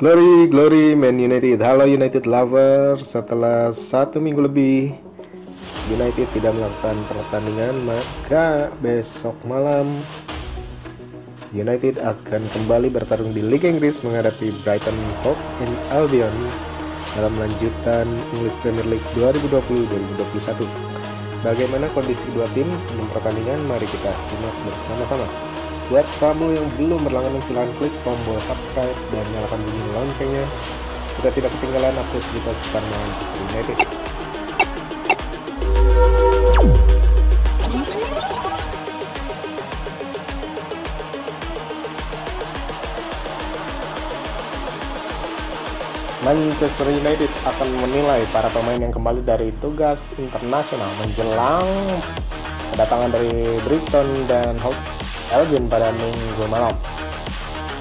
Glory, glory, Man United. Halo United lover. Setelah 1 minggu lebih United tidak melakukan pertandingan, maka besok malam United akan kembali bertarung di Liga Inggris menghadapi Brighton Hove Albion dalam lanjutan English Premier League 2020-2021. Bagaimana kondisi kedua tim sebelum pertandingan? Mari kita simak bersama-sama. Buat kamu yang belum berlangganan, silahkan klik tombol subscribe dan nyalakan bunyi loncengnya supaya tidak ketinggalan update berita seputar Manchester United. Manchester United akan menilai para pemain yang kembali dari tugas internasional menjelang kedatangan dari Brighton dan Hove Albion pada Minggu malam.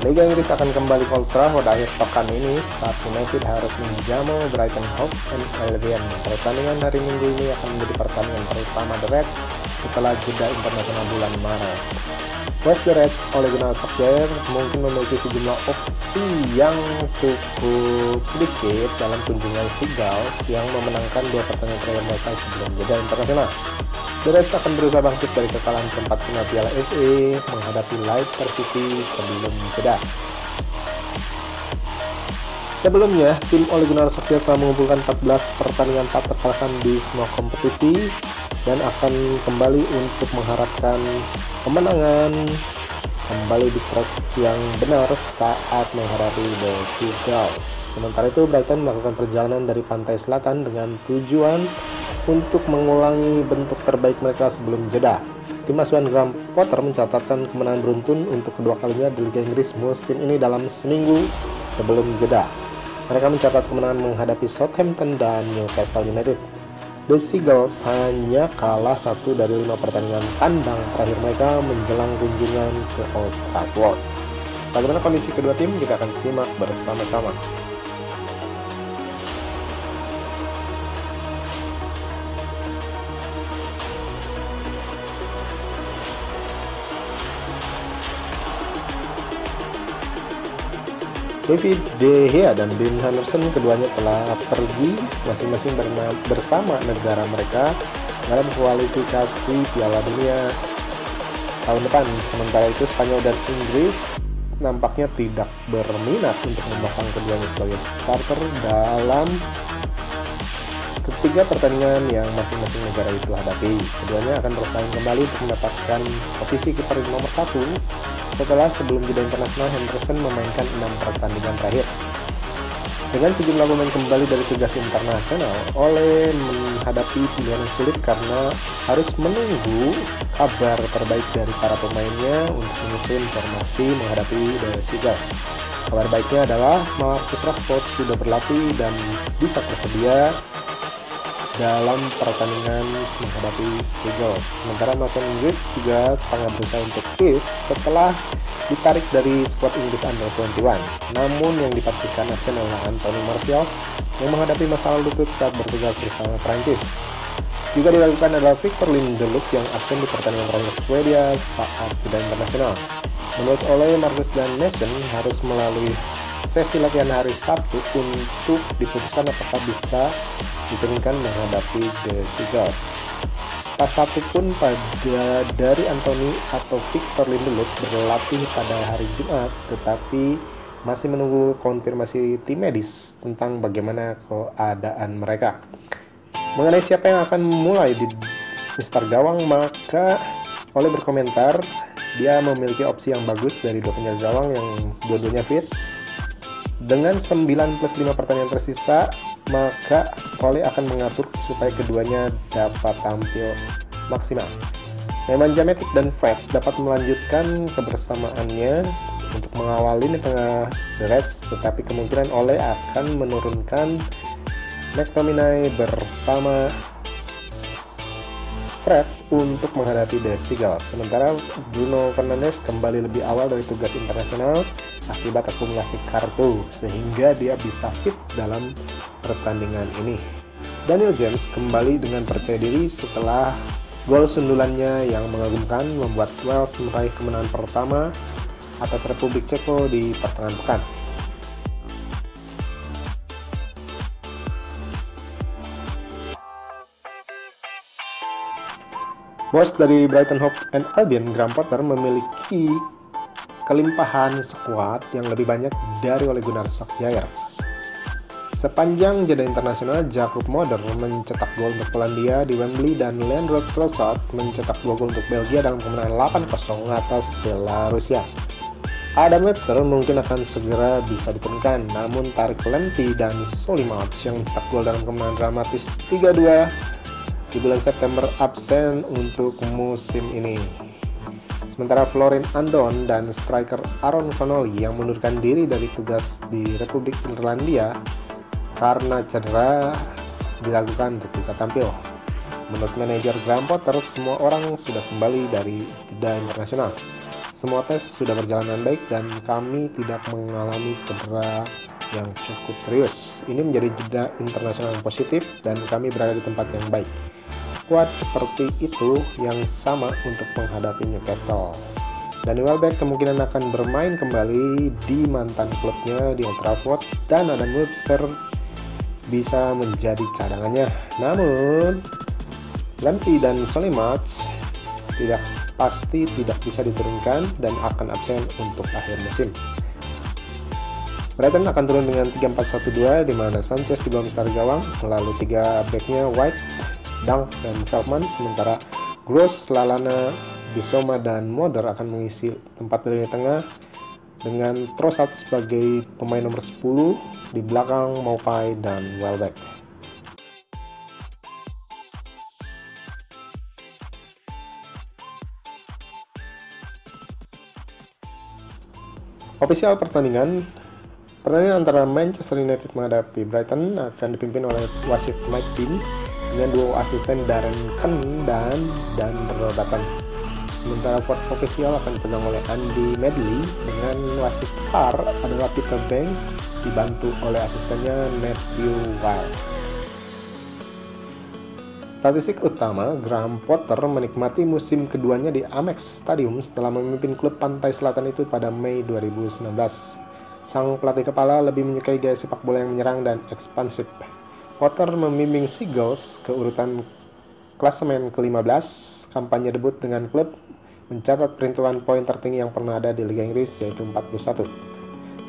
Liga Inggris akan kembali ke Old Trafford akhir pekan ini saat United harus menjamu Brighton Hove Albion. Pertandingan hari Minggu ini akan menjadi pertandingan pertama The Reds setelah jeda internasional bulan Maret. West The Reds oleh Gunnar Solskjaer mungkin memiliki sejumlah opsi yang cukup sedikit dalam kunjungan Seagulls yang memenangkan 2 pertandingan terakhir mereka sebelum jeda internasional. The Reds akan berusaha bangkit dari kekalahan keempat final Piala FA menghadapi Leicester City sebelum jeda. Sebelumnya, tim Ole Gunnar Solskjaer telah mengumpulkan 14 pertandingan tak terkalahkan di semua kompetisi dan akan kembali untuk mengharapkan kemenangan kembali di track yang benar saat menghadapi The Seagulls. Sementara itu, Brighton melakukan perjalanan dari pantai selatan dengan tujuan untuk mengulangi bentuk terbaik mereka sebelum jeda. Tim asuhan Graham Potter mencatatkan kemenangan beruntun untuk kedua kalinya di Liga Inggris musim ini dalam seminggu sebelum jeda. Mereka mencatat kemenangan menghadapi Southampton dan Newcastle United. The Seagulls hanya kalah 1 dari 5 pertandingan tandang terakhir mereka menjelang kunjungan ke Old Trafford. Bagaimana kondisi kedua tim? Kita akan simak bersama-sama. David De Gea dan Dean Henderson keduanya telah pergi masing-masing bersama negara mereka dalam kualifikasi Piala Dunia tahun depan. Sementara itu Spanyol dan Inggris nampaknya tidak berminat untuk memasang keduanya sebagai starter dalam ketiga pertandingan yang masing-masing negara itu hadapi. Keduanya akan bersaing kembali untuk mendapatkan posisi kiper nomor 1 setelah sebelum jeda internasional Henderson memainkan 6 pertandingan terakhir. Dengan sejumlah pemain kembali dari tugas internasional, Ole menghadapi pilihan yang sulit karena harus menunggu kabar terbaik dari para pemainnya untuk menyusun formasi menghadapi The Seagulls. Kabar baiknya adalah Marcus Rashford sudah berlatih dan bisa tersedia dalam pertandingan menghadapi Seagulls. Sementara Mason Greenwood juga tengah berusaha untuk fit setelah ditarik dari skuad Inggris Under 21. Namun yang dipastikan absen adalah Anthony Martial yang menghadapi masalah lutut saat bertugas bersama Prancis. Juga dilakukan adalah Victor Lindelof yang absen di pertandingan terakhir Swedia saat jeda internasional. Menurut Ole, Marcus dan Mason harus melalui sesi latihan hari Sabtu untuk diputuskan apakah bisa diturunkan menghadapi The Seagulls. Tak satu pun dari Anthony atau Victor Lindelof berlatih pada hari Jumat, tetapi masih menunggu konfirmasi tim medis tentang bagaimana keadaan mereka. Mengenai siapa yang akan mulai di Mister Gawang, maka Ole berkomentar dia memiliki opsi yang bagus dari 2 penjaga gawang yang dua-duanya fit. Dengan 9+5 pertandingan tersisa, maka Ole akan mengatur supaya keduanya dapat tampil maksimal. Nemanja Matic dan Fred dapat melanjutkan kebersamaannya untuk mengawali di tengah The Reds, tetapi kemungkinan Ole akan menurunkan McTominay bersama Fred untuk menghadapi The Seagulls. Sementara Bruno Fernandes kembali lebih awal dari tugas internasional akibat akumulasi kartu sehingga dia bisa fit dalam pertandingan ini. Daniel James kembali dengan percaya diri setelah gol sundulannya yang mengagumkan membuat Wales meraih kemenangan pertama atas Republik Ceko di pertengahan pekan. Bos dari Brighton Hove and Albion, Graham Potter, memiliki kelimpahan skuad yang lebih banyak dari Ole Gunnar Solskjaer. Sepanjang jeda internasional, Jakub Moder mencetak gol untuk Polandia di Wembley dan Leandro Trossard mencetak 2 gol untuk Belgia dalam kemenangan 8-0 atas Belarusia. Adam Webster mungkin akan segera bisa diturunkan, namun Tariq Lamptey dan Solly March yang mencetak gol dalam kemenangan dramatis 3-2 di bulan September absen untuk musim ini. Sementara Florin Andon dan striker Aaron Connolly yang mengundurkan diri dari tugas di Republik Irlandia karena cedera diragukan untuk bisa tampil. Menurut manajer Graham Potter, semua orang sudah kembali dari jeda internasional. Semua tes sudah berjalan dengan baik dan kami tidak mengalami cedera yang cukup serius. Ini menjadi jeda internasional yang positif dan kami berada di tempat yang baik. Skuad seperti itu yang sama untuk menghadapi Newcastle. Danny Welbeck kemungkinan akan bermain kembali di mantan klubnya di Old Trafford dan Adam Webster bisa menjadi cadangannya. Namun Lamptey dan Solly March pasti tidak bisa diturunkan dan akan absen untuk akhir musim. Brighton akan turun dengan 3-4-1-2 di mana Sanchez di bawah mister gawang, lalu 3 backnya White, Dunk, dan Feldman, sementara Gross, Lallana, Bissouma, dan Moder akan mengisi tempat di lini tengah dengan Trossard sebagai pemain nomor 10 di belakang Maupay dan Welbeck. Ofisial pertandingan antara Manchester United menghadapi Brighton akan dipimpin oleh wasit Mike Dean dengan duo asisten Darren Ken dan Dan Robertson. Sementara vote official akan dipegang oleh Andy Medley dengan wasit VAR adalah Peter Banks dibantu oleh asistennya Matthew Wild. Statistik utama, Graham Potter menikmati musim keduanya di Amex Stadium setelah memimpin klub pantai selatan itu pada Mei 2019. Sang pelatih kepala lebih menyukai gaya sepak bola yang menyerang dan ekspansif. Potter membimbing Seagulls ke urutan klasemen ke-15, kampanye debut dengan klub mencatat perintulan poin tertinggi yang pernah ada di Liga Inggris yaitu 41.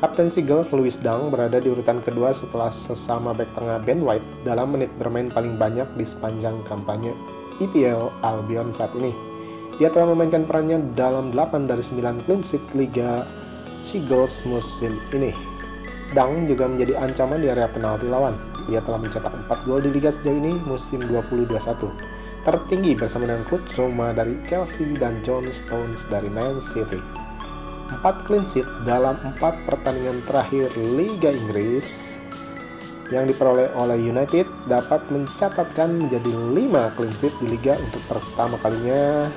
Kapten Seagulls Lewis Dunk berada di urutan kedua setelah sesama bek tengah Ben White dalam menit bermain paling banyak di sepanjang kampanye EPL Albion saat ini. Dia telah memainkan perannya dalam 8 dari 9 clean sheet Liga Seagulls musim ini. Dunk juga menjadi ancaman di area penalti lawan. Dia telah mencetak 4 gol di Liga sejauh ini musim 2021. Tertinggi bersama dengan Kurt Zouma dari Chelsea dan John Stones dari Man City. 4 clean sheet dalam 4 pertandingan terakhir Liga Inggris yang diperoleh oleh United dapat mencatatkan menjadi 5 clean sheet di Liga untuk pertama kalinya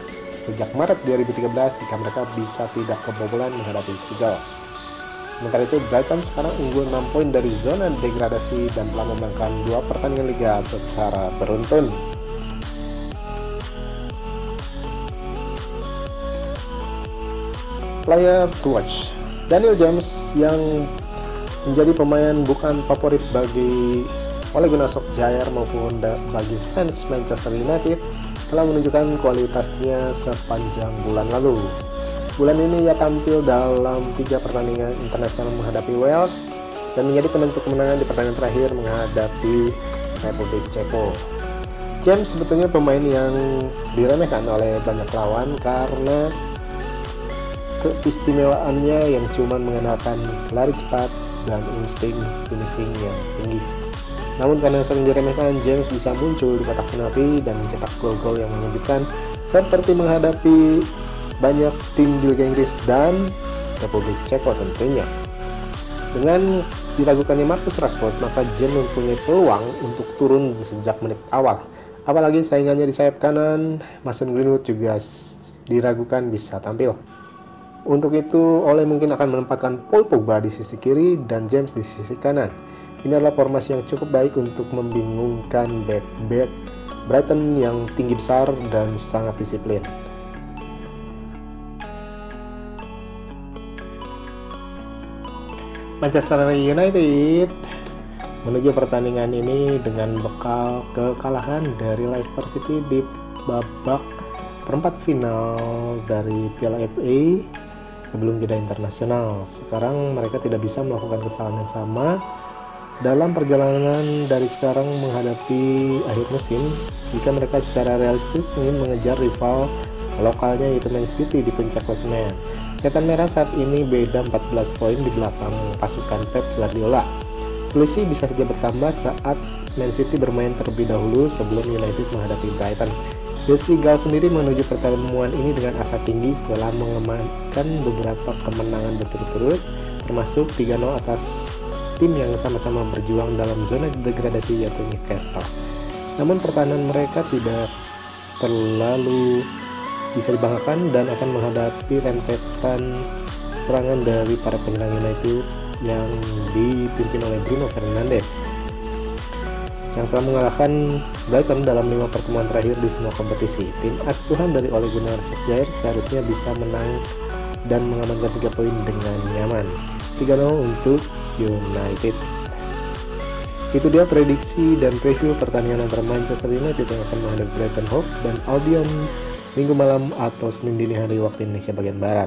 sejak Maret 2013 jika mereka bisa tidak kebobolan menghadapi Seagulls. Sementara itu Brighton sekarang unggul 6 poin dari zona degradasi dan telah memenangkan 2 pertandingan Liga secara beruntun. Player to watch, Daniel James yang menjadi pemain bukan favorit bagi Ole Gunnar Solskjaer maupun bagi fans Manchester United telah menunjukkan kualitasnya sepanjang bulan lalu. Bulan ini ia tampil dalam 3 pertandingan internasional menghadapi Wales dan menjadi penentu kemenangan di pertandingan terakhir menghadapi Republik Ceko. James sebetulnya pemain yang diremehkan oleh banyak lawan karena keistimewaannya yang cuma mengandalkan lari cepat dan insting finishing yang tinggi. Namun karena sering diremehkan, James bisa muncul di kotak penalti dan mencetak gol-gol yang mengejutkan seperti menghadapi banyak tim di Liga Inggris dan Republik Ceko tentunya. Dengan diragukannya Marcus Rashford, maka James mempunyai peluang untuk turun sejak menit awal. Apalagi saingannya di sayap kanan, Mason Greenwood juga diragukan bisa tampil. Untuk itu, Ole mungkin akan menempatkan Paul Pogba di sisi kiri dan James di sisi kanan. Ini adalah formasi yang cukup baik untuk membingungkan back-back Brighton yang tinggi besar dan sangat disiplin. Manchester United menuju pertandingan ini dengan bekal kekalahan dari Leicester City di babak perempat final dari Piala FA sebelum jeda internasional. Sekarang mereka tidak bisa melakukan kesalahan yang sama dalam perjalanan dari sekarang menghadapi akhir musim jika mereka secara realistis ingin mengejar rival lokalnya yaitu Man City di puncak klasemen. Setan Merah saat ini beda 14 poin di belakang pasukan Pep Guardiola. Selisih bisa saja bertambah saat Man City bermain terlebih dahulu sebelum United menghadapi Brighton. The Seagulls sendiri menuju pertemuan ini dengan asa tinggi setelah mengamankan beberapa kemenangan berturut-turut, termasuk 3-0 atas tim yang sama-sama berjuang dalam zona degradasi yaitu Newcastle. Namun pertahanan mereka tidak terlalu bisa dibanggakan dan akan menghadapi rentetan serangan dari para penyerang United yang dipimpin oleh Bruno Fernandes yang telah mengalahkan Brighton dalam 5 pertemuan terakhir di semua kompetisi. Tim asuhan dari Ole Gunnar Solskjaer seharusnya bisa menang dan mengamankan 3 poin dengan nyaman. 3-0 untuk United. Itu dia prediksi dan preview pertandingan antara Manchester United yang akan menghadapi Brighton Hove dan Albion Minggu malam atau Senin dini hari waktu Indonesia bagian Barat.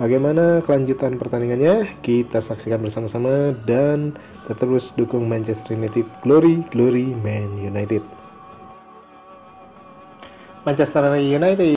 Bagaimana kelanjutan pertandingannya? Kita saksikan bersama-sama dan terus dukung Manchester United. Glory, glory Man United. Manchester United